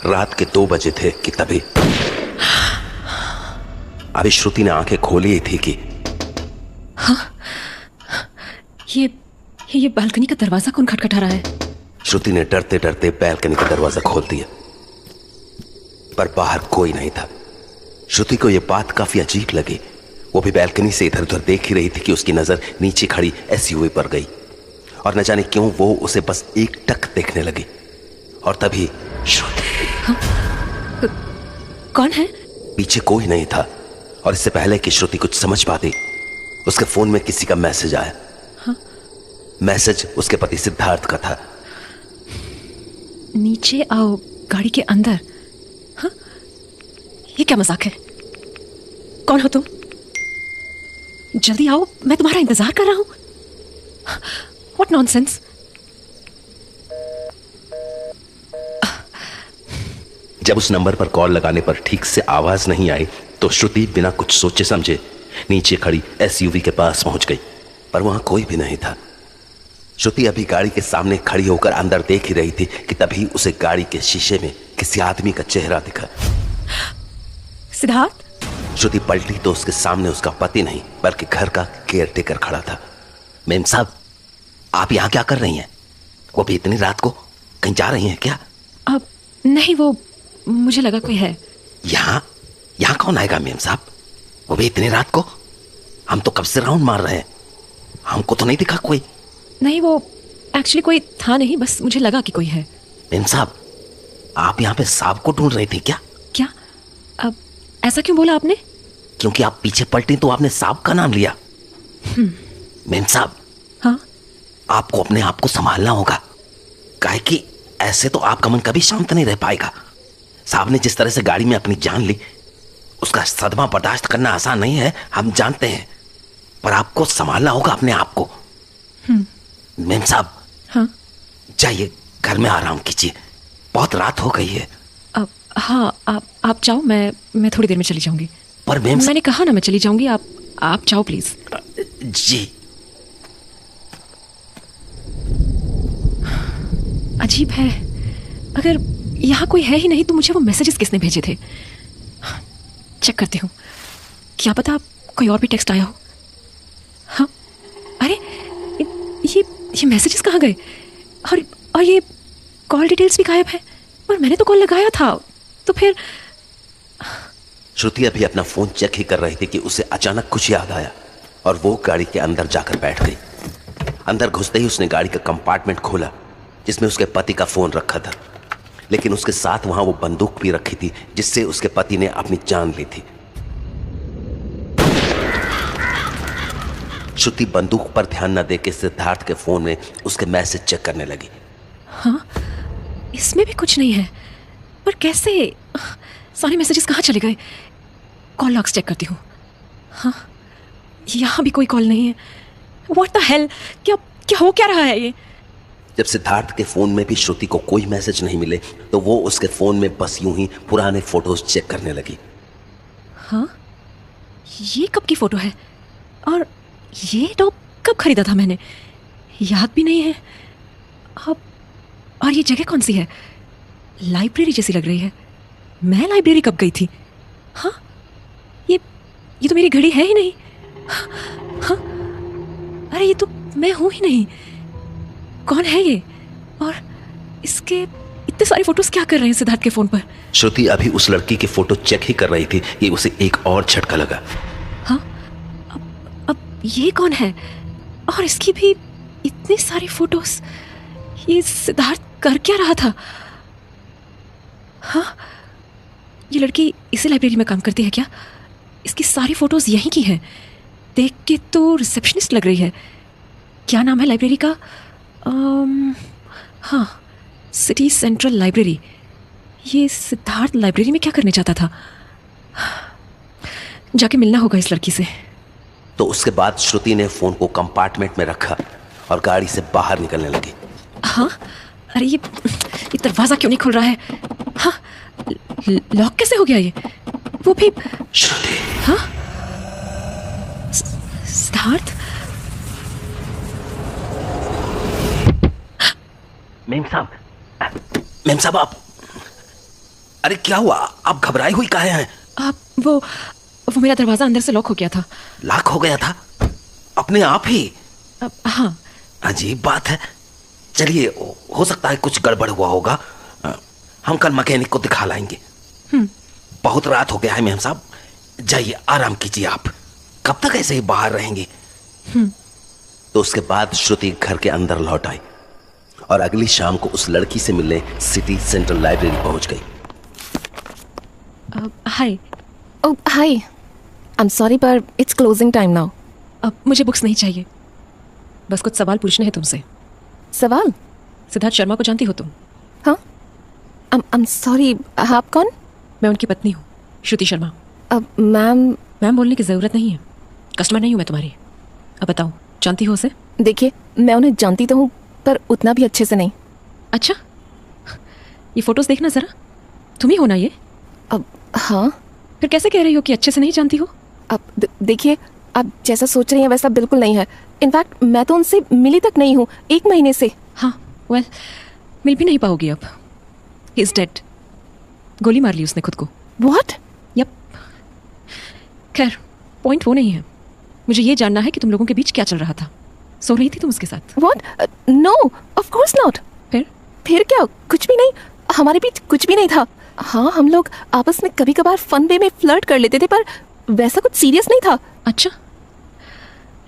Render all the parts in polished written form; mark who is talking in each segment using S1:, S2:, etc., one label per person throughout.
S1: रात के 2 बजे थे कि तभी अभी श्रुति ने आंखें खोली ही थी कि
S2: हाँ, ये बालकनी का दरवाजा कौन खटखटा रहा है?
S1: श्रुति ने डरते डरते बालकनी का दरवाजा खोल दिया, पर बाहर कोई नहीं था। श्रुति को यह बात काफी अजीब लगी। वो भी बालकनी से इधर उधर देख ही रही थी कि उसकी नजर नीचे खड़ी एसयूवी पर गई और न जाने क्यों वो उसे बस एक टक देखने लगी। और तभी श्रुति।
S2: हाँ? कौन है?
S1: पीछे कोई नहीं था और इससे पहले कि श्रुति कुछ समझ पाती, उसके फोन में किसी का मैसेज आया।
S2: हाँ?
S1: मैसेज उसके पति सिद्धार्थ का था।
S2: नीचे आओ, गाड़ी के अंदर। हाँ? ये क्या मजाक है? कौन हो तुम? जल्दी आओ, मैं तुम्हारा इंतजार कर रहा हूं। What nonsense?
S1: जब उस नंबर पर कॉल लगाने पर ठीक से आवाज नहीं आई तो श्रुति बिना कुछ सोचे समझे नीचे खड़ी एसयूवी के पास पहुंच गई, पर वहां कोई भी नहीं था। श्रुति अभी गाड़ी के सामने खड़ी होकर अंदर देख ही रही थी कि तभी उसे गाड़ी के शीशे में किसी आदमी का चेहरा दिखा।
S2: सिद्धार्थ?
S1: श्रुति पलटी तो उसके सामने उसका पति नहीं बल्कि घर का केयरटेकर खड़ा था। मेम साहब, आप यहाँ क्या कर रही हैं? वो भी इतनी रात को कहीं जा रही हैं क्या?
S2: अब नहीं, वो मुझे लगा कोई है।
S1: यहाँ कौन आएगा मेम साहब? वो भी इतनी रात को? हम तो कब से राउंड मार रहे हैं, हमको तो नहीं दिखा कोई।
S2: नहीं, वो एक्चुअली कोई था नहीं, बस मुझे लगा कि कोई है।
S1: मेम साहब, आप यहाँ पे सांप को ढूंढ रही थी क्या?
S2: क्या? अब ऐसा क्यों बोला आपने?
S1: क्योंकि आप पीछे पलटी तो आपने सांप का नाम लिया। मेम साहब,
S2: हाँ?
S1: आपको अपने आप को संभालना होगा, काहे कि ऐसे तो आपका मन कभी शांत नहीं रह पाएगा। साहब ने जिस तरह से गाड़ी में अपनी जान ली, उसका सदमा बर्दाश्त करना आसान नहीं है, हम जानते हैं, पर आपको संभालना होगा अपने आप को। मेम साहब,
S2: हाँ?
S1: जाइए घर में आराम कीजिए, बहुत रात हो गई है।
S2: अब हाँ, आप जाओ, मैं थोड़ी देर में चली जाऊंगी।
S1: पर मेम,
S2: मैंने कहा ना मैं चली जाऊंगी, आप जाओ प्लीज।
S1: जी।
S2: अजीब है, अगर यहाँ कोई है ही नहीं तो मुझे वो मैसेजेस किसने भेजे थे? चेक करती हूँ, क्या पता कोई और भी टेक्स्ट आया हो। हाँ, अरे ये मैसेजेस कहाँ गए? और ये कॉल डिटेल्स भी गायब है। पर मैंने तो कॉल लगाया था, तो फिर।
S1: श्रुति अभी अपना फोन चेक ही कर रही थी कि उसे अचानक कुछ याद आया और वो गाड़ी के अंदर जाकर बैठ गई। अंदर घुसते ही उसने गाड़ी का कंपार्टमेंट खोला जिसमें उसके पति का फोन रखा था, लेकिन उसके साथ वहां वो बंदूक भी रखी थी जिससे उसके पति ने अपनी जान ली थी। श्रुति बंदूक पर ध्यान न देके सिद्धार्थ के फोन में उसके मैसेज चेक करने लगी।
S2: हाँ, इसमें भी कुछ नहीं है, पर कैसे? सारे मैसेजेस कहाँ चले गए? कॉल लॉग्स चेक करती हूँ। हाँ, यहाँ भी कोई कॉल नहीं है। What the hell? क्या हो क्या रहा है ये?
S1: जब सिद्धार्थ के फोन में भी श्रुति को कोई मैसेज नहीं मिले तो वो उसके फोन में बस यूं ही पुराने फोटोज चेक करने लगी।
S2: हाँ, ये कब की फोटो है? और ये टॉप कब खरीदा था मैंने? याद भी नहीं है। अब और ये जगह कौन सी है? लाइब्रेरी जैसी लग रही है। मैं लाइब्रेरी कब गई थी? हाँ, ये तो मेरी घड़ी है ही नहीं। हाँ, अरे ये तो मैं हूं ही नहीं। कौन है ये? और इसके इतने सारे फोटोज क्या कर रहे हैं सिद्धार्थ के फोन पर?
S1: श्रुति अभी उस लड़की के फोटो चेक ही कर रही थी कि उसे एक और झटका लगा।
S2: हाँ, अब ये कौन है? और इसकी भी इतनी सारी फोटोज। ये सिद्धार्थ कर क्या रहा था? हाँ, ये लड़की इसी लाइब्रेरी में काम करती है क्या? इसकी सारी फोटोज यहीं की हैं। देख के तो रिसेप्शनिस्ट लग रही है। क्या नाम है लाइब्रेरी का? हाँ, सिटी सेंट्रल लाइब्रेरी। ये सिद्धार्थ लाइब्रेरी में क्या करने जाता था? जाके मिलना होगा इस लड़की से।
S1: तो उसके बाद श्रुति ने फोन को कंपार्टमेंट में रखा और गाड़ी से बाहर निकलने लगी।
S2: हाँ, अरे ये दरवाजा क्यों नहीं खुल रहा है? हाँ, लॉक कैसे हो गया ये? वो भी
S1: श्रुति।
S2: हाँ, सिद्धार्थ।
S1: मेम साहब, आप अरे क्या हुआ? आप घबराई हुई काहे हैं?
S2: आप वो मेरा दरवाजा अंदर से लॉक हो गया था।
S1: लॉक हो गया था अपने आप ही?
S2: हाँ।
S1: अजीब बात है। चलिए, हो सकता है कुछ गड़बड़ हुआ होगा। हम कल मैकेनिक को दिखा लाएंगे। बहुत रात हो गया है मेम साहब, जाइए आराम कीजिए आप। कब तक ऐसे ही बाहर रहेंगे? तो उसके बाद श्रुति घर के अंदर लौट आई और अगली शाम को उस लड़की से मिलने सिटी सेंट्रल लाइब्रेरी पहुंच गई।
S2: हाय।
S3: Oh, hi. I'm sorry, but it's closing time now.
S2: अब मुझे बुक्स नहीं चाहिए, बस कुछ सवाल पूछने हैं तुमसे।
S3: सवाल?
S2: सिद्धार्थ शर्मा को जानती हो तुम?
S3: हाँ? I'm sorry. आप कौन?
S2: मैं उनकी पत्नी हूँ, श्रुति शर्मा।
S3: अब मैम
S2: बोलने की ज़रूरत नहीं है, कस्टमर नहीं हूँ मैं तुम्हारी। अब बताओ, जानती हो उसे?
S3: देखिए, मैं उन्हें जानती तो हूँ, पर उतना भी अच्छे से नहीं।
S2: अच्छा, ये फोटोज देखना ज़रा, तुम ही हो ना ये?
S3: अब हाँ।
S2: फिर कैसे कह रही हो कि अच्छे से नहीं जानती हो?
S3: अब देखिए, आप जैसा सोच रही हैं वैसा बिल्कुल नहीं है। इनफैक्ट मैं तो उनसे मिली तक नहीं हूँ 1 महीने से।
S2: हाँ, वेल, मिल भी नहीं पाओगी अब। ही इज डेड। गोली मार ली उसने खुद को।
S3: What?
S2: यप। खैर, पॉइंट वो नहीं है, मुझे ये जानना है कि तुम लोगों के बीच क्या चल रहा था। सो रही थी तुम उसके साथ?
S3: What? No, of course not. फिर क्या? कुछ भी नहीं, हमारे बीच कुछ भी नहीं था। हाँ, हम लोग आपस में कभी कभार फन वे में फ्लर्ट कर लेते थे, पर वैसा कुछ सीरियस नहीं था।
S2: अच्छा,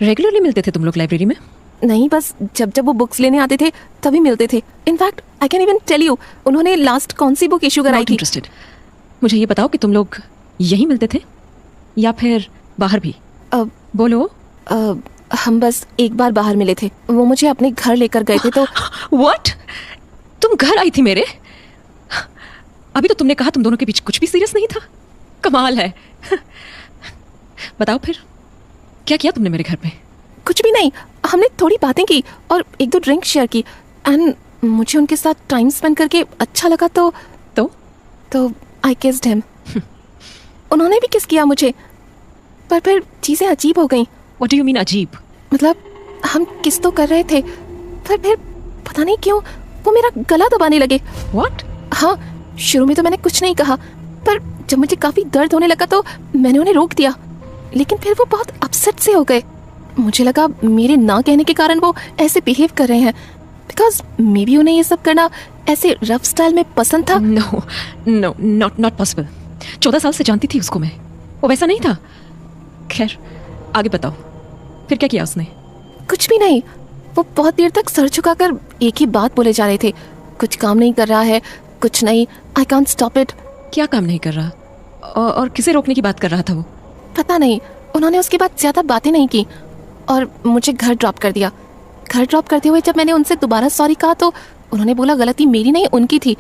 S2: रेगुलरली मिलते थे तुम लोग लाइब्रेरी में?
S3: नहीं, बस जब जब वो बुक्स लेने आते थे तभी मिलते थे। In fact I can even tell you, उन्होंने लास्ट कौन सी बुक इशू कराई थी।
S2: इंटरेस्टेड। मुझे ये बताओ कि तुम लोग यहीं मिलते थे या फिर बाहर भी? बोलो।
S3: हम बस एक बार बाहर मिले थे, वो मुझे अपने घर लेकर गए थे तो।
S2: What? तुम घर आई थी मेरे? अभी तो तुमने कहा तुम दोनों के बीच कुछ भी सीरियस नहीं था। कमाल है। बताओ फिर, क्या किया तुमने मेरे घर पे?
S3: कुछ भी नहीं, हमने थोड़ी बातें की और 1-2 ड्रिंक शेयर की, एंड मुझे उनके साथ टाइम स्पेंड करके अच्छा लगा तो आई किस्ड हिम। उन्होंने भी किस किया मुझे, पर फिर चीजें अजीब हो गईं।
S2: What do you mean अजीब?
S3: मतलब हम किस तो कर रहे थे, पर फिर पता नहीं क्यों वो मेरा गला दबाने लगे।
S2: What?
S3: हाँ, शुरू में तो मैंने कुछ नहीं कहा, पर जब मुझे काफी दर्द होने लगा तो मैंने उन्हें रोक दिया, लेकिन फिर वो बहुत अपसेट से हो गए। मुझे लगा मेरे ना कहने के कारण वो ऐसे बिहेव कर रहे हैं, बिकॉज मे बी उन्हें ये सब करना ऐसे रफ स्टाइल में पसंद था।
S2: No, not possible। 14 साल से जानती थी उसको मैं, वो वैसा नहीं था। खैर, आगे बताओ, फिर क्या किया उसने?
S3: कुछ भी नहीं, वो बहुत देर तक सर झुकाकर एक ही बात बोले जा रहे थे, कुछ काम नहीं कर रहा है, कुछ नहीं, आई कांट स्टॉप इट।
S2: क्या काम नहीं कर रहा? और किसे रोकने की बात कर रहा था वो?
S3: पता नहीं, उन्होंने उसके बाद ज्यादा बातें नहीं की और मुझे घर ड्रॉप कर दिया। घर ड्रॉप करते हुए जब मैंने उनसे दोबारा सॉरी कहा तो उन्होंने बोला गलती मेरी नहीं उनकी थी,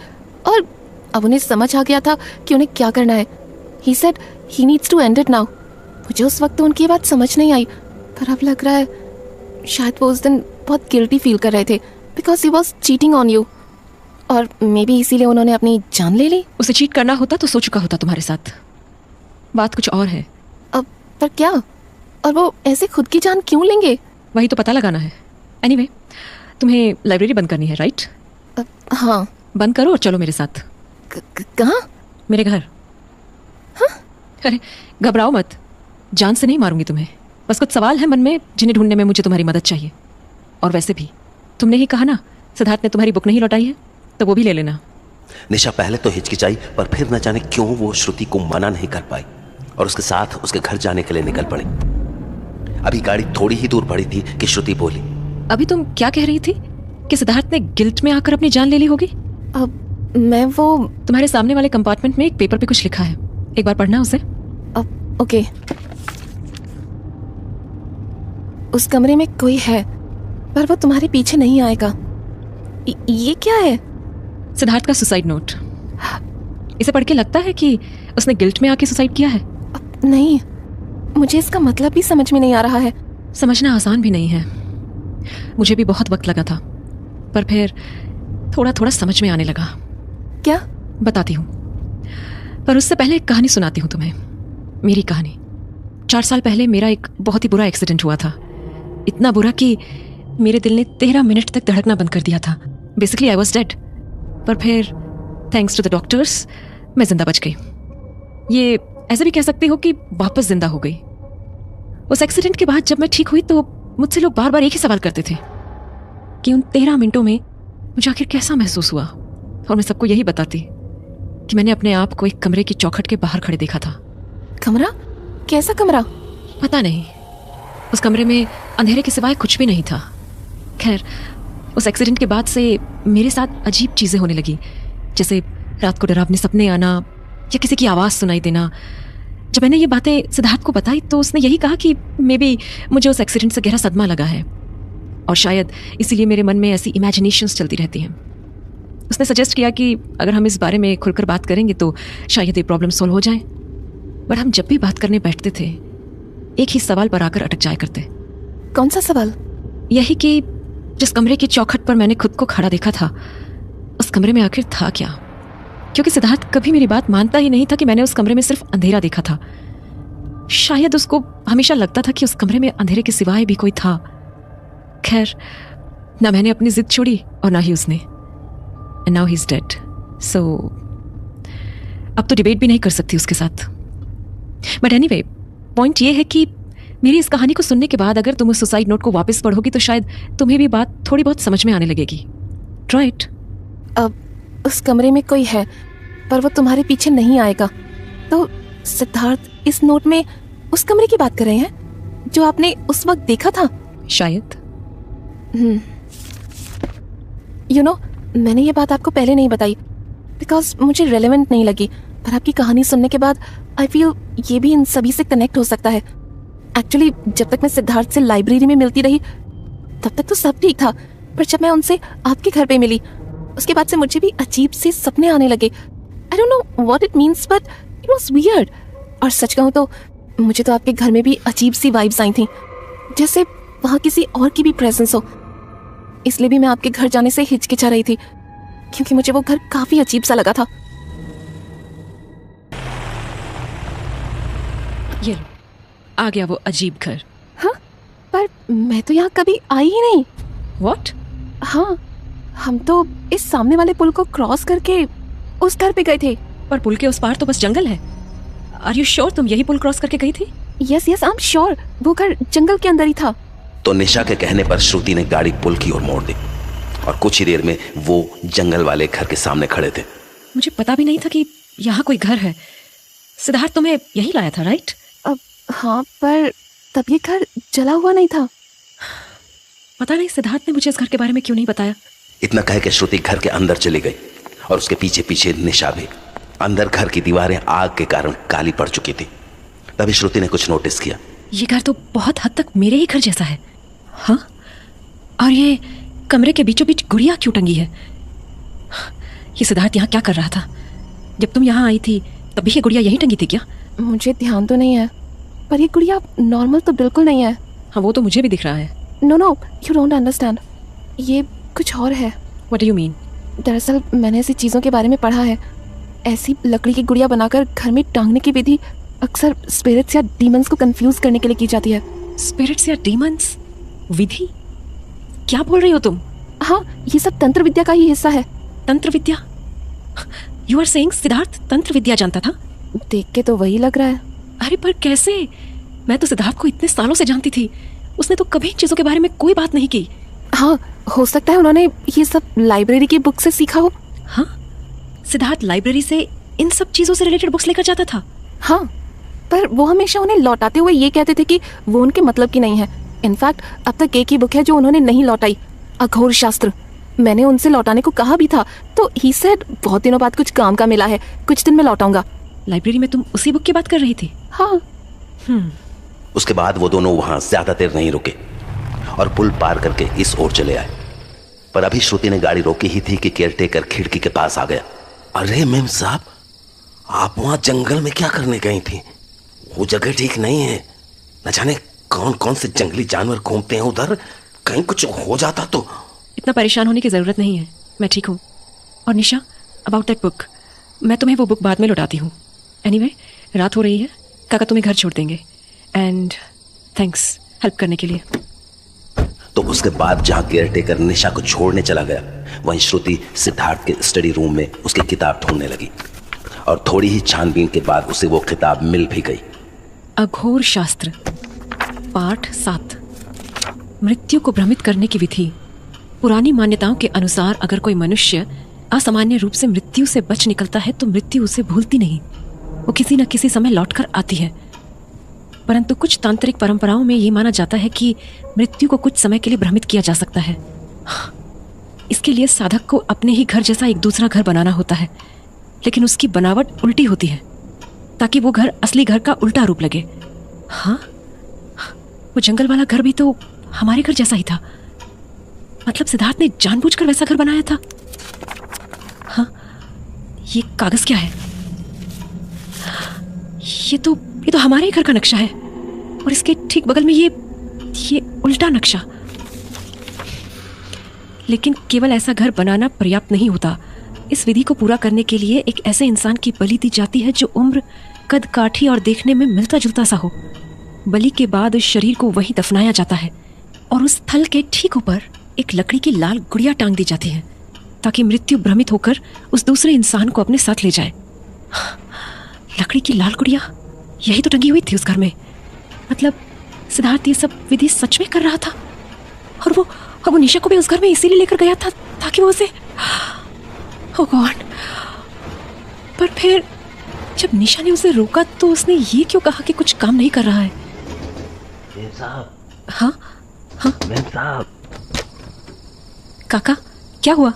S3: और अब उन्हें समझ आ गया था कि उन्हें क्या करना है। He said he needs to end it now. मुझे उस वक्त तो उनकी बात समझ नहीं आई, पर अब लग रहा है शायद वो उस दिन बहुत गिल्टी फील कर रहे थे because he was cheating on you, और मे बी इसीलिए उन्होंने अपनी जान ले ली।
S2: उसे चीट करना होता तो सो चुका होता तुम्हारे साथ। बात कुछ और है।
S3: अब पर क्या? और वो ऐसे खुद की जान क्यों लेंगे?
S2: वही तो पता लगाना है। एनीवे, तुम्हें लाइब्रेरी बंद करनी है, राइट?
S3: हाँ।
S2: बंद करो और चलो मेरे साथ।
S3: कहाँ?
S2: मेरे घर।
S3: हाँ?
S2: अरे घबराओ मत, जान से नहीं मारूंगी तुम्हें, बस कुछ सवाल हैं मन में जिन्हें ढूंढने में मुझे तुम्हारी मदद चाहिए। और वैसे भी तुमने ही कहा ना सिद्धार्थ ने तुम्हारी बुक नहीं लौटाई है, तो वो भी ले लेना।
S1: निशा पहले तो हिचकिचाई, पर फिर न जाने क्यों वो श्रुति को मना नहीं कर पाई और उसके साथ उसके घर जाने के लिए निकल पड़ी। अभी गाड़ी थोड़ी ही दूर बढ़ी थी कि श्रुति बोली,
S2: अभी तुम क्या कह रही थी कि सिद्धार्थ ने गिल्ट में आकर अपनी जान ले ली होगी?
S3: अब मैं वो
S2: तुम्हारे सामने वाले कंपार्टमेंट में एक पेपर पे कुछ लिखा है, एक बार पढ़ना उसे।
S3: ओके। उस कमरे में कोई है, पर वो तुम्हारे पीछे नहीं आएगा। ये क्या है?
S2: सिद्धार्थ का सुसाइड नोट। इसे पढ़ के लगता है कि उसने गिल्ट में आके सुसाइड किया है?
S3: नहीं, मुझे इसका मतलब भी समझ में नहीं आ रहा है।
S2: समझना आसान भी नहीं है, मुझे भी बहुत वक्त लगा था, पर फिर थोड़ा थोड़ा समझ में आने लगा।
S3: क्या?
S2: बताती हूँ, पर उससे पहले एक कहानी सुनाती हूँ तुम्हें। मेरी कहानी। 4 साल पहले मेरा एक बहुत ही बुरा एक्सीडेंट हुआ था, इतना बुरा कि मेरे दिल ने 13 मिनट तक धड़कना बंद कर दिया था। Basically I was dead. पर फिर थैंक्स टू द डॉक्टर्स मैं जिंदा बच गई। ये ऐसे भी कह सकती हो कि वापस जिंदा हो गई। उस एक्सीडेंट के बाद जब मैं ठीक हुई तो मुझसे लोग बार बार एक ही सवाल करते थे कि उन 13 मिनटों में मुझे आखिर कैसा महसूस हुआ, और मैं सबको यही बताती कि मैंने अपने आप को एक कमरे की चौखट के बाहर खड़े देखा था।
S3: कमरा? कैसा कमरा?
S2: पता नहीं, उस कमरे में अंधेरे के सिवाय कुछ भी नहीं था। खैर, उस एक्सीडेंट के बाद से मेरे साथ अजीब चीजें होने लगी, जैसे रात को डरावने सपने आना या किसी की आवाज़ सुनाई देना। जब मैंने ये बातें सिद्धार्थ को बताई तो उसने यही कहा कि मे बी मुझे उस एक्सीडेंट से गहरा सदमा लगा है और शायद इसीलिए मेरे मन में ऐसी इमेजिनेशंस चलती रहती हैं। उसने सजेस्ट किया कि अगर हम इस बारे में खुलकर बात करेंगे तो शायद ये प्रॉब्लम सोल्व हो जाए। बट हम जब भी बात करने बैठते थे एक ही सवाल पर आकर अटक जाया करते।
S3: कौन सा सवाल?
S2: यही कि जिस कमरे की चौखट पर मैंने खुद को खड़ा देखा था, उस कमरे में आखिर था क्या? क्योंकि सिद्धार्थ कभी मेरी बात मानता ही नहीं था कि मैंने उस कमरे में सिर्फ अंधेरा देखा था। शायद उसको हमेशा लगता था कि उस कमरे में अंधेरे के सिवाय भी कोई था। खैर, ना मैंने अपनी जिद छोड़ी और ना ही उसने। And now he is dead. So अब तो डिबेट भी नहीं कर सकती उसके साथ। बट एनीवे, पॉइंट ये है कि मेरी इस कहानी को सुनने के बाद अगर तुम उस सुसाइड नोट को वापस पढ़ोगी तो शायद तुम्हें भी बात थोड़ी बहुत समझ में आने लगेगी, राइट?
S3: अब उस कमरे में कोई है पर वो तुम्हारे पीछे नहीं आएगा। तो सिद्धार्थ इस नोट में उस कमरे की बात कर रहे हैं जो आपने उस वक्त देखा था?
S2: शायद।
S3: यू नो, मैंने ये बात आपको पहले नहीं बताई बिकॉज मुझे रेलेवेंट नहीं लगी, पर आपकी कहानी सुनने के बाद आई फील ये भी इन सभी से कनेक्ट हो सकता है। एक्चुअली जब तक मैं सिद्धार्थ से लाइब्रेरी में मिलती रही तब तक तो सब ठीक था, पर जब मैं उनसे आपके घर पे मिली उसके बाद से मुझे भी अजीब से सपने आने लगे। I don't know what it means but it was weird. और सच कहूँ तो मुझे तो आपके घर में भी अजीब सी वाइब्स आई थी, जैसे वहाँ किसी और की भी प्रेजेंस हो। इसलिए भी मैं आपके घर जाने से हिचकिचा रही थी क्योंकि मुझे वो घर काफी अजीब सा लगा था।
S2: ये लो, आ गया वो अजीब घर।
S3: हाँ, पर मैं तो यहाँ कभी आई ही नहीं।
S2: व्हाट?
S3: हाँ, हम तो इस सामने वाले पुल को क्रॉस करके उस घर पे गए थे।
S2: पर पुल के उस पार तो बस जंगल है। आर यू श्योर तुम यही पुल क्रॉस करके गई थी?
S3: यस आई एम श्योर, वो घर जंगल के अंदर ही था।
S1: तो निशा के कहने पर श्रुति ने गाड़ी पुल की ओर मोड़ दी और कुछ ही देर में वो जंगल वाले घर के सामने खड़े थे।
S2: मुझे पता भी नहीं था कि यहाँ कोई घर है। सिद्धार्थ तुम्हें यही लाया था, राइट?
S3: अब हाँ, पर तब ये घर जला हुआ नहीं था।
S2: पता नहीं सिद्धार्थ ने मुझे इस घर के बारे में क्यों नहीं बताया।
S1: इतना कह के श्रुति घर के अंदर चली गई और उसके पीछे पीछे निशा भी। अंदर घर की दीवारें आग के कारण काली पड़ चुकी थी। तभी श्रुति ने कुछ नोटिस किया।
S2: ये घर तो बहुत हद तक मेरे ही घर जैसा है। हाँ, और ये कमरे के बीचों बीच गुड़िया क्यों टंगी है? ये सिद्धार्थ यहाँ क्या कर रहा था? जब तुम यहाँ आई थी तभी ये गुड़िया यहीं टंगी थी क्या?
S3: मुझे ध्यान तो नहीं है, पर ये गुड़िया नॉर्मल तो बिल्कुल नहीं है।
S2: हाँ, वो तो मुझे भी दिख रहा है।
S3: नो यू डोंट अंडरस्टैंड, ये कुछ और है।
S2: What do you mean?
S3: दरअसल मैंने ऐसी चीज़ों के बारे में पढ़ा है। ऐसी लकड़ी की गुड़िया बनाकर घर में टांगने की विधि अक्सर स्पिरिट्स या डीमंस को कंफ्यूज करने के लिए की जाती है।
S2: स्पिरिट्स या डीमंस? विधि? क्या बोल रही हो तुम?
S3: हाँ, ये सब तंत्र विद्या का ही हिस्सा है।
S2: तंत्र विद्या? यू आर सेइंग सिद्धार्थ तंत्र विद्या जानता था?
S3: देख के तो वही लग रहा है।
S2: अरे पर कैसे? मैं तो सिद्धार्थ को इतने सालों से जानती थी, उसने तो कभी इन चीजों के बारे में कोई बात नहीं की।
S3: हाँ, हो सकता है उन्होंने ये सब लाइब्रेरी की बुक से सीखा हो।
S2: हाँ, सिद्धार्थ लाइब्रेरी से इन सब चीजों से रिलेटेड बुक्स लेकर जाता था।
S3: हाँ, पर वो हमेशा उन्हें लौटाते हुए ये कहते थे कि वो उनके मतलब की नहीं है। इनफैक्ट अब तक एक ही बुक है जो उन्होंने नहीं लौटाई, अघोर शास्त्र। मैंने उनसे लौटाने को कहा भी था तो ही सेड बहुत दिनों बाद कुछ काम का मिला है, कुछ दिन में लौटाऊंगा।
S2: लाइब्रेरी में तुम उसी बुक की बात कर रही थी?
S3: हाँ।
S1: उसके बाद वो दोनों वहां ज्यादा देर नहीं रुके और पुल पार करके इस ओर चले आए। पर अभी श्रुति ने गाड़ी रोकी ही थी कि केयरटेकर खिड़की के पास आ गया। अरे मेम साहब, आप वहां जंगल में क्या करने गई थी? वो जगह ठीक नहीं है। न जाने कौन कौन से जंगली जानवर घूमते हैं उधर, कहीं कुछ हो जाता तो।
S2: इतना परेशान होने की जरूरत नहीं है, मैं ठीक हूँ। और निशा, अबाउट दैट बुक, मैं तुम्हें वो बुक बाद में लौटाती हूँ। एनीवे, रात हो रही है, काका तुम्हें घर छोड़ देंगे। एंड थैंक्स हेल्प करने के लिए।
S1: तो उसके बाद जहां केयरटेकर निशा को छोड़ने चला गया, वहीं श्रुति सिद्धार्थ के स्टडी रूम में उसकी किताब ढूंढने लगी और थोड़ी ही छानबीन के बाद उसे वो किताब मिल भी गई।
S2: अघोर शास्त्र पाठ 7 मृत्यु को भ्रमित करने की विधि। पुरानी मान्यताओं के अनुसार अगर कोई मनुष्य असामान्य रूप से मृत्यु से बच निकलता है तो मृत्यु उसे भूलती नहीं, वो किसी न किसी समय लौटकर आती है। परंतु कुछ तांत्रिक परंपराओं में ये माना जाता है कि मृत्यु को कुछ समय के लिए भ्रमित किया जा सकता है। इसके लिए साधक को अपने ही घर जैसा एक दूसरा घर बनाना होता है, लेकिन उसकी बनावट उल्टी होती है ताकि वो घर असली घर का उल्टा रूप लगे। हाँ, वो जंगल वाला घर भी तो हमारे घर जैसा ही था। मतलब सिद्धार्थ ने जानबूझकर वैसा घर बनाया था। हाँ, ये कागज क्या है? ये तो हमारे ही घर का नक्शा है और इसके ठीक बगल में ये उल्टा नक्शा। लेकिन केवल ऐसा घर बनाना पर्याप्त नहीं होता। इस विधि को पूरा करने के लिए एक ऐसे इंसान की बलि दी जाती है जो उम्र, कद काठी और देखने में मिलता जुलता सा हो। बलि के बाद शरीर को वहीं दफनाया जाता है और उस स्थल के ठीक ऊपर एक लकड़ी की लाल गुड़िया टांग दी जाती है ताकि मृत्यु भ्रमित होकर उस दूसरे इंसान को अपने साथ ले जाए। लकड़ी की लाल गुड़िया, यही तो टंगी हुई थी उस घर में। मतलब सिद्धार्थ ये सब विधि सच में कर रहा था और वो निशा को भी उस घर में इसीलिए लेकर गया था ताकि वो उसे ओह गॉड। पर फिर जब निशा ने उसे रोका तो उसने ये क्यों कहा कि कुछ काम नहीं कर रहा है? हाँ हाँ काका, क्या हुआ?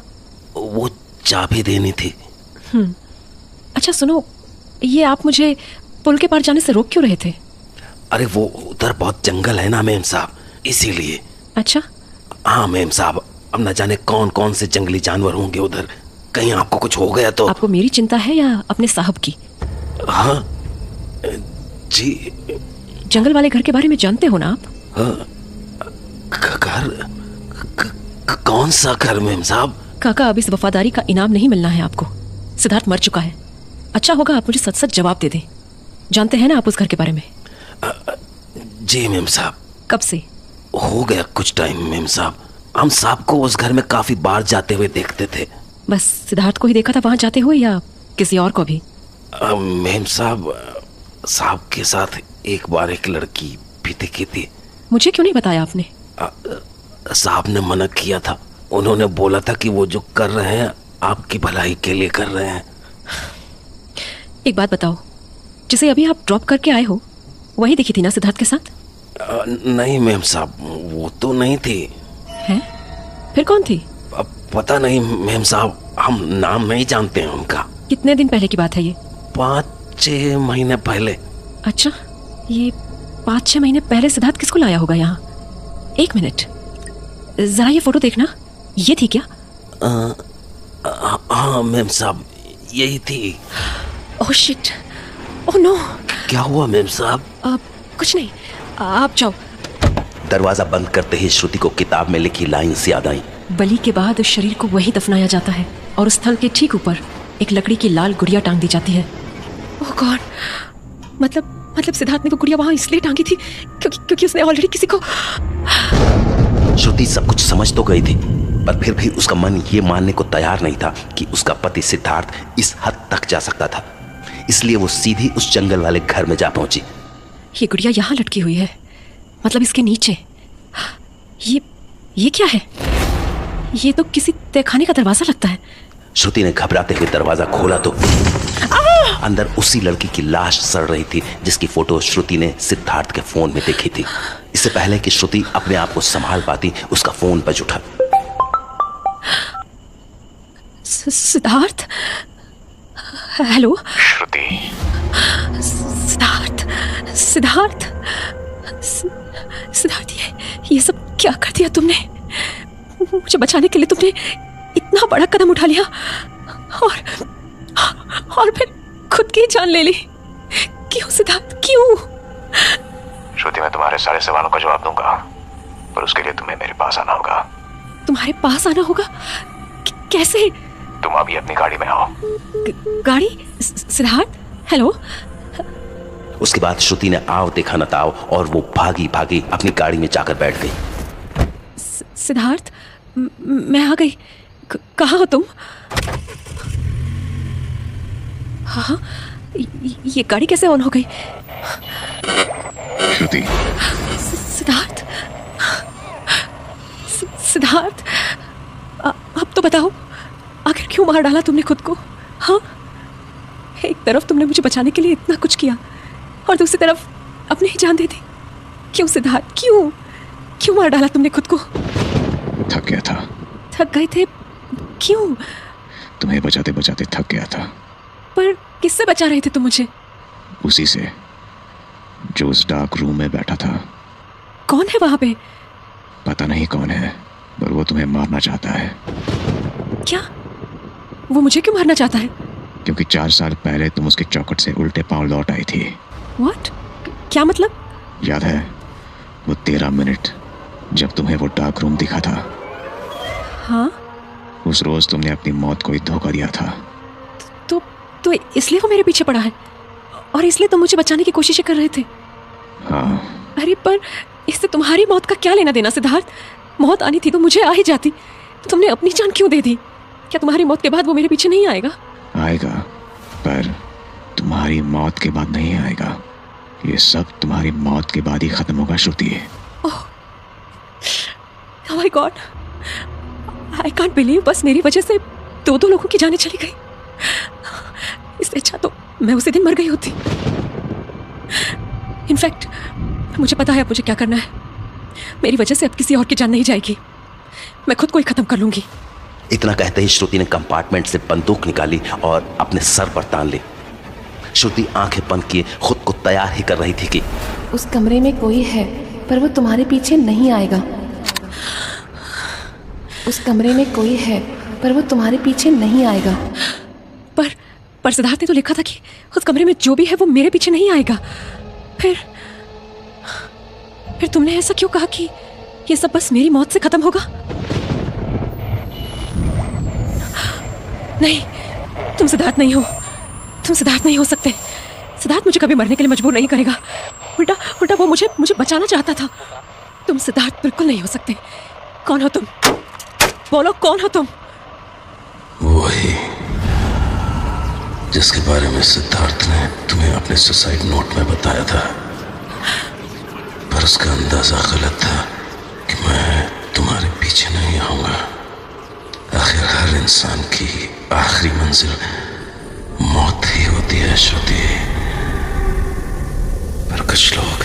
S1: वो चाबी देनी थी।
S2: अच्छा सुनो, ये आप मुझे पुल के पार जाने से रोक क्यों रहे थे?
S1: अरे वो उधर बहुत जंगल है ना मेम साहब, इसीलिए।
S2: अच्छा
S1: हाँ मेम साहब, अब न जाने कौन कौन से जंगली जानवर होंगे उधर, कहीं आपको कुछ हो गया तो।
S2: आपको मेरी चिंता है या अपने साहब की?
S1: हाँ जी।
S2: जंगल वाले घर के बारे में जानते हो ना आप?
S1: हाँ, घर? कौन सा घर मेम साहब?
S2: काका, अब इस वफादारी का इनाम नहीं मिलना है आपको। सिद्धार्थ मर चुका है। अच्छा होगा आप मुझे सच सच जवाब दे दें। जानते हैं ना आप उस घर के बारे में?
S1: जी मेम साहब।
S2: कब से?
S1: हो गया कुछ टाइम मेम साहब। हम साहब को उस घर में काफी बार जाते हुए देखते थे।
S2: बस सिद्धार्थ को ही देखा था वहां जाते हुए या किसी और को भी?
S1: मेम साहब, साहब के साथ एक बार एक लड़की भी दिखी थी।
S2: मुझे क्यों नहीं बताया आपने?
S1: साहब ने मना किया था। उन्होंने बोला था कि वो जो कर रहे हैं आपकी भलाई के लिए कर रहे हैं।
S2: एक बात बताओ, जिसे अभी आप ड्रॉप करके आए हो वही दिखी थी ना सिद्धार्थ के साथ?
S1: नहीं मेम साहब, वो तो नहीं थी।
S2: हैं? फिर कौन थी?
S1: पता नहीं मेम साहब, हम नाम नहीं जानते हैं उनका।
S2: कितने दिन पहले की बात है ये?
S1: 5-6 महीने पहले।
S2: अच्छा, ये 5-6 महीने पहले सिद्धार्थ किसको लाया होगा यहाँ? एक मिनट, जरा ये फोटो देखना। ये थी क्या?
S1: हाँ मेम साहब, यही थी।
S2: Oh shit, oh no.
S1: क्या हुआ मेम साहब?
S2: कुछ नहीं, आप जाओ।
S1: दरवाजा बंद करते ही श्रुति को किताब में लिखी लाइन्स याद आई।
S2: बलि के बाद शरीर को वहीं दफनाया जाता है और उस स्थल के ठीक ऊपर एक लकड़ी की लाल गुड़िया टांग दी जाती है। ओह गॉड, मतलब सिद्धार्थ ने वो गुड़िया वहां इसलिए टांगी थी क्योंकि उसने ऑलरेडी किसी को।
S1: श्रुति सब कुछ समझ तो गई थी, पर फिर भी उसका मन ये मानने को तैयार नहीं था कि उसका पति सिद्धार्थ इस हद तक जा सकता था। इसलिए वो सीधी उस जंगल वाले घर में जा पहुंची।
S2: ये गुड़िया यहाँ लटकी हुई है, मतलब इसके नीचे। ये क्या है? ये तो किसी तहखाने का दरवाजा लगता है।
S1: श्रुति ने घबराते हुए दरवाजा खोला तो अंदर उसी लड़की की लाश सड़ रही थी जिसकी फोटो श्रुति ने सिद्धार्थ के फोन में देखी थी। इससे पहले कि श्रुति अपने आप को संभाल पाती, उसका फोन बज उठा।
S2: सिद्धार्थ? हेलो
S4: श्रुति।
S2: सिद्धार्थ, ये सब क्या कर दिया तुमने? मुझे बचाने के लिए तुमने इतना बड़ा कदम उठा लिया और फिर खुद की जान ले ली। क्यों सिद्धार्थ, क्यों?
S4: श्रुति, मैं तुम्हारे सारे सवालों का जवाब दूंगा, पर उसके लिए तुम्हें मेरे पास आना होगा।
S2: तुम्हारे पास आना होगा? कैसे?
S4: तुम अभी अपनी गाड़ी में आओ।
S2: गाड़ी? सिद्धार्थ, हेलो।
S1: उसके बाद श्रुति ने आव देखा न ताव और वो भागी भागी अपनी गाड़ी में जाकर बैठ गई।
S2: सिद्धार्थ, मैं आ गई। कहाँ हो तुम? हाँ, ये गाड़ी कैसे ऑन हो गई?
S4: श्रुति,
S2: सिद्धार्थ, सिद्धार्थ, अब तो बताओ, आखिर क्यों मार डाला तुमने खुद को? हाँ, एक तरफ तुमने मुझे बचाने के लिए इतना कुछ किया और दूसरी तरफ अपनी ही जान दे दी। क्यों सिद्धार्थ, क्यों मार डाला तुमने खुद को?
S4: थक गया था।
S2: थक गए थे? क्यों?
S4: तुम्हें बचाते बचाते थक गया था।
S2: पर किससे बचा रहे थे तुम मुझे?
S4: उसी से जो उस डार्क रूम में बैठा था।
S2: कौन है वहां पे?
S4: पता नहीं कौन है, पर वो तुम्हें मारना चाहता है।
S2: क्या? वो मुझे क्यों मारना चाहता है?
S4: क्योंकि 4 साल पहले तुम उसके चौखट से उल्टे पांव लौट आई थी।
S2: What? क्या मतलब?
S4: याद है वो 13 मिनट जब तुम्हें वो डार्क रूम दिखा था?
S2: हाँ।
S4: उस रोज तुमने अपनी मौत को ही धोखा दिया था।
S2: तो इसलिए वो मेरे पीछे पड़ा है और इसलिए तुम मुझे बचाने की कोशिशें कर रहे थे?
S4: हाँ।
S2: अरे पर इससे तुम्हारी मौत का क्या लेना देना सिद्धार्थ? मौत आनी थी तो मुझे आ ही जाती। तुमने अपनी जान क्यों दे दी? क्या तुम्हारी मौत के बाद वो मेरे पीछे नहीं आएगा?
S4: आएगा, पर तुम्हारी मौत के बाद नहीं आएगा। ये सब तुम्हारी मौत के बाद ही खत्म होगा Shruti.
S2: Oh my god, I can't believe, बस मेरी वजह से 2 लोगों की जानें चली गई। इससे अच्छा तो मैं उसी दिन मर गई होती। इनफैक्ट मुझे पता है अब मुझे क्या करना है। मेरी वजह से अब किसी और की जान नहीं जाएगी। मैं खुद को ही खत्म कर लूंगी।
S1: इतना कहते ही श्रुति ने कंपार्टमेंट से बंदूक निकाली और अपने सर पर तान ली। श्रुति आंखें बंद किए खुद को तैयार ही कर रही थी कि
S3: उस कमरे में कोई है, पर वो तुम्हारे पीछे नहीं आएगा। उस कमरे में कोई है, पर वो तुम्हारे पीछे नहीं आएगा।
S2: पर सिद्धार्थ ने तो लिखा था कि उस कमरे में जो भी है वो मेरे पीछे नहीं आएगा। फिर तुमने ऐसा क्यों कहा कि ये सब बस मेरी मौत से खत्म होगा? नहीं, तुम सिद्धार्थ नहीं हो। तुम सिद्धार्थ नहीं हो सकते। सिद्धार्थ मुझे कभी मरने के लिए मजबूर नहीं करेगा। उल्टा वो मुझे बचाना चाहता था। तुम सिद्धार्थ बिल्कुल नहीं हो सकते। कौन हो तुम? बोलो, कौन हो तुम?
S1: वही जिसके बारे में सिद्धार्थ ने तुम्हें अपने सुसाइड नोट में बताया था, पर उसका अंदाजा गलत था कि मैं तुम्हारे पीछे नहीं आऊंगा। आखिर हर इंसान की आखिरी मंजिल मौत ही होती है श्रुति। पर कुछ लोग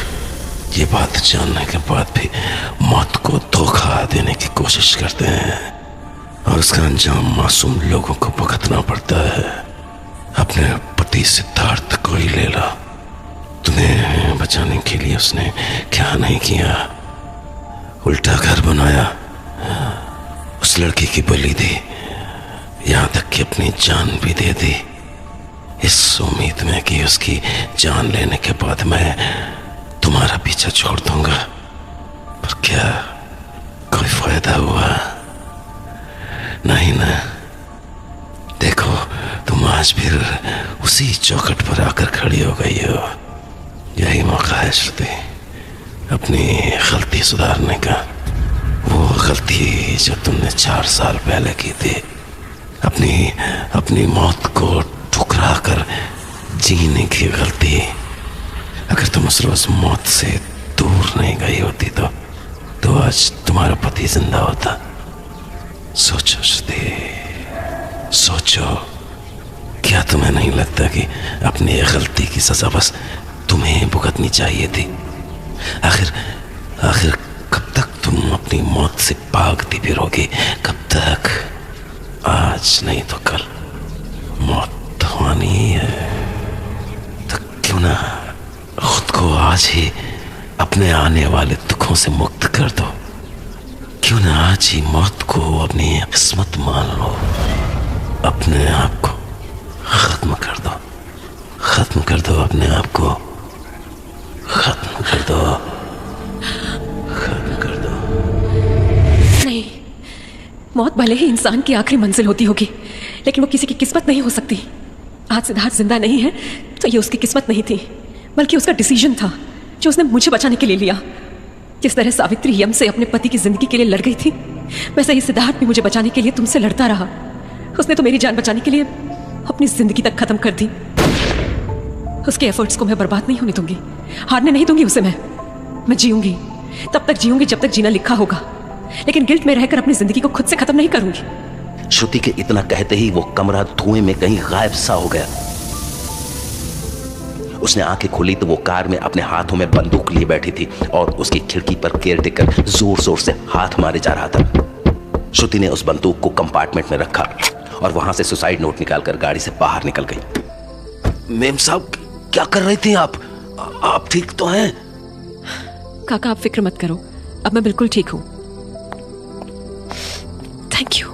S1: ये बात जानने के बाद भी मौत को धोखा देने की कोशिश करते हैं और उसका अंजाम मासूम लोगों को भुगतना पड़ता है। अपने पति सिद्धार्थ को ही ले लो। तुम्हें बचाने के लिए उसने क्या नहीं किया। उल्टा घर बनाया, उस लड़की की बलि दी, यहां तक कि अपनी जान भी दे दी, इस उम्मीद में कि उसकी जान लेने के बाद मैं तुम्हारा पीछा छोड़ दूंगा। पर क्या कोई फायदा हुआ? नहीं ना। देखो, तुम आज फिर उसी चौखट पर आकर खड़ी हो गई हो। यही मौका है श्रुति अपनी गलती सुधारने का। वो गलती जो तुमने 4 साल पहले की थी, अपनी मौत को ठुकरा कर जीने की गलती। अगर तुम उस रोज मौत से दूर नहीं गई होती तो आज तुम्हारा पति जिंदा होता। सोचो श्रुति, सोचो, क्या तुम्हें नहीं लगता कि अपनी गलती की सजा बस तुम्हें भुगतनी चाहिए थी? आखिर कब तक तुम अपनी मौत से भागती फिरोगी? कब तक? आज नहीं तो कल मौत होनी ही है। तो क्यों ना खुद को आज ही अपने आने वाले दुखों से मुक्त कर दो। क्यों ना आज ही मौत को अपनी किस्मत मान लो। अपने आप को खत्म कर दो। खत्म कर दो अपने आप को। खत्म कर दो। खत्म कर दो।
S2: नहीं, मौत भले ही इंसान की आखिरी मंजिल होती होगी, लेकिन वो किसी की किस्मत नहीं हो सकती। आज सिद्धार्थ जिंदा नहीं है तो ये उसकी किस्मत नहीं थी, बल्कि उसका डिसीजन था जो उसने मुझे बचाने के लिए लिया। जिस तरह सावित्री यम से अपने पति की जिंदगी के लिए लड़ गई थी, वैसे ही सिद्धार्थ भी मुझे बचाने के लिए तुमसे लड़ता रहा। उसने तो मेरी जान बचाने के लिए अपनी जिंदगी तक खत्म कर दी। उसके एफर्ट्स को मैं बर्बाद नहीं होने दूंगी, हारने नहीं दूंगी उसे। मैं जीऊंगी, तब तक जीऊंगी जब तक जीना लिखा होगा, लेकिन गिल्ट में रहकर अपनी जिंदगी को खुद से खत्म नहीं करूंगी।
S1: श्रुति के इतना कहते ही वो कमरा धुएं में कहीं गायब सा हो गया। उसने आंखें खोली तो वो कार में अपने हाथों में बंदूक लिए बैठी थी और उसकी खिड़की पर केयरटेकर जोर जोर से हाथ मारे जा रहा था। श्रुति ने उस बंदूक को कंपार्टमेंट में रखा और वहां से सुसाइड नोट निकालकर गाड़ी से बाहर निकल गई। मेम साहब, क्या कर रही थी आप ठीक तो हैं?
S2: काका, आप फिक्र मत करो, अब मैं बिल्कुल ठीक हूं। Thank you.